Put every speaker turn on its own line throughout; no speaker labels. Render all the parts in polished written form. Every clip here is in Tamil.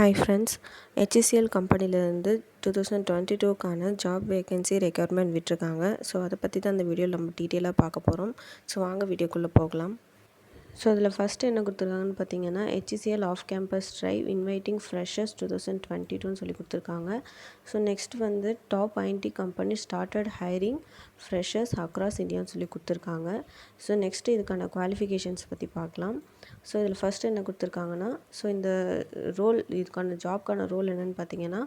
ஹாய் ஃப்ரெண்ட்ஸ், HCL கம்பெனிலேருந்து 2022க்கான ஜாப் வேகன்சி ரெக்யர்மெண்ட் விட்டிருக்காங்க. ஸோ அதை பற்றி தான் இந்த வீடியோவில் நம்ம டீட்டெயிலாக பார்க்க போகிறோம். ஸோ வாங்க வீடியோக்குள்ளே போகலாம். ஸோ அதில் ஃபஸ்ட்டு என்ன கொடுத்துருக்காங்கன்னு பார்த்தீங்கன்னா, HCL off campus drive inviting freshers 2022ன்னு சொல்லி கொடுத்துருக்காங்க. ஸோ நெக்ஸ்ட் வந்து top IT company started hiring freshers across இந்தியான்னு சொல்லி கொடுத்துருக்காங்க. ஸோ நெக்ஸ்ட்டு இதுக்கான குவாலிஃபிகேஷன்ஸ் பற்றி பார்க்கலாம். ஸோ இதில் ஃபஸ்ட்டு என்ன கொடுத்துருக்காங்கன்னா, ஸோ இந்த இதுக்கான ஜாப்க்கான ரோல் என்னென்னு பார்த்தீங்கன்னா,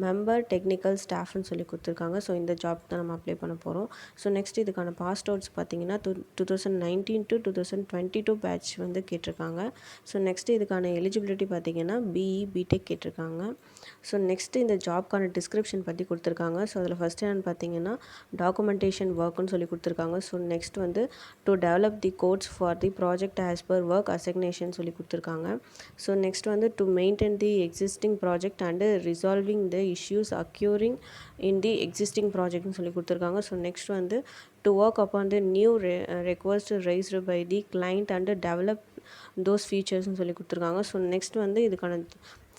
மெம்பர் டெக்னிக்கல் ஸ்டாஃப்னு சொல்லி கொடுத்துருக்காங்க. ஸோ இந்த ஜாப் தான் நம்ம அப்ளை பண்ண போகிறோம். ஸோ நெக்ஸ்ட் இதுக்கான பாஸ் அவுட்ஸ் பார்த்தீங்கன்னா 2019 to 2022 பேட்ச் வந்து கேட்டிருக்காங்க. ஸோ நெக்ஸ்ட்டு இதுக்கான எலிஜிபிலிட்டி பார்த்தீங்கன்னா B.Tech கேட்டிருக்காங்க. ஸோ நெக்ஸ்ட்டு இந்த ஜாப்க்கான டிஸ்கிரிப்ஷன் பற்றி கொடுத்துருக்காங்க. ஸோ அதில் ஃபஸ்ட் என்னென்னு பார்த்தீங்கன்னா டாக்குமெண்டேஷன் ஒர்க்குன்னு சொல்லி கொடுத்துருக்காங்க. ஸோ நெக்ஸ்ட் வந்து to develop the codes for the project as per work assignation சொல்லி கொடுத்துருக்காங்க. ஸோ நெக்ஸ்ட் வந்து to maintain the existing project and resolving the issues occurring in the existing ப்ராஜெக்ட்னு சொல்லி கொடுத்துருக்காங்க. ஸோ நெக்ஸ்ட் வந்து to work upon the new request raised by the client and develop those featuresனு சொல்லி கொடுத்துருக்காங்க. ஸோ நெக்ஸ்ட் வந்து இதுக்கான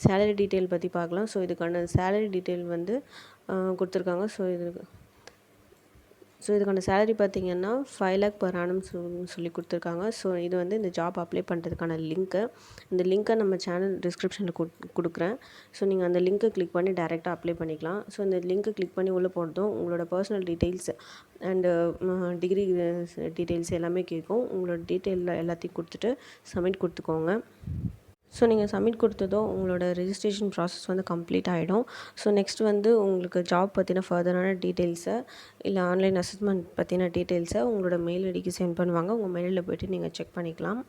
சேலரி டீட்டெயில் பற்றி பார்க்கலாம். ஸோ இதுக்கான சேலரி டீட்டெயில் வந்து கொடுத்துருக்காங்க. ஸோ இதுக்கான சேலரி பார்த்திங்கன்னா 5 lakh per annum சொல்லி கொடுத்துருக்காங்க. ஸோ இது வந்து இந்த ஜாப் அப்ளை பண்ணுறதுக்கான லிங்க்கு. இந்த லிங்க்கை நம்ம சேனல் டிஸ்கிரிப்ஷனில் கொடுக்குறேன். ஸோ நீங்கள் அந்த லிங்க்கை கிளிக் பண்ணி டேரெக்டாக அப்ளை பண்ணிக்கலாம். ஸோ இந்த லிங்க்கை கிளிக் பண்ணி உள்ளே போனதும் உங்களோட personal details and degree details எல்லாமே கேட்கும். உங்களோட டீட்டெயில் எல்லாத்தையும் கொடுத்துட்டு சப்மிட் கொடுத்துக்கோங்க. ஸோ நீங்கள் சப்மிட் கொடுத்ததும் உங்களோட ரெஜிஸ்ட்ரேஷன் ப்ராசஸ் வந்து கம்ப்ளீட் ஆகிடும். ஸோ நெக்ஸ்ட் வந்து உங்களுக்கு ஜாப் பற்றின ஃபர்தரான டீட்டெயில்ஸை இல்லை ஆன்லைன் அசஸ்மெண்ட் பற்றின டீட்டெயில்ஸை உங்களோட மெயில் ஐடிக்கு சென்ட் பண்ணுவாங்க. உங்கள் மெயிலில் போய்ட்டு நீங்கள் செக் பண்ணிக்கலாம்.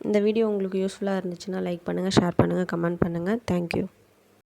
இந்த வீடியோ உங்களுக்கு யூஸ்ஃபுல்லாக இருந்துச்சுன்னா லைக் பண்ணுங்கள், ஷேர் பண்ணுங்கள், கமெண்ட் பண்ணுங்கள். தேங்க்யூ.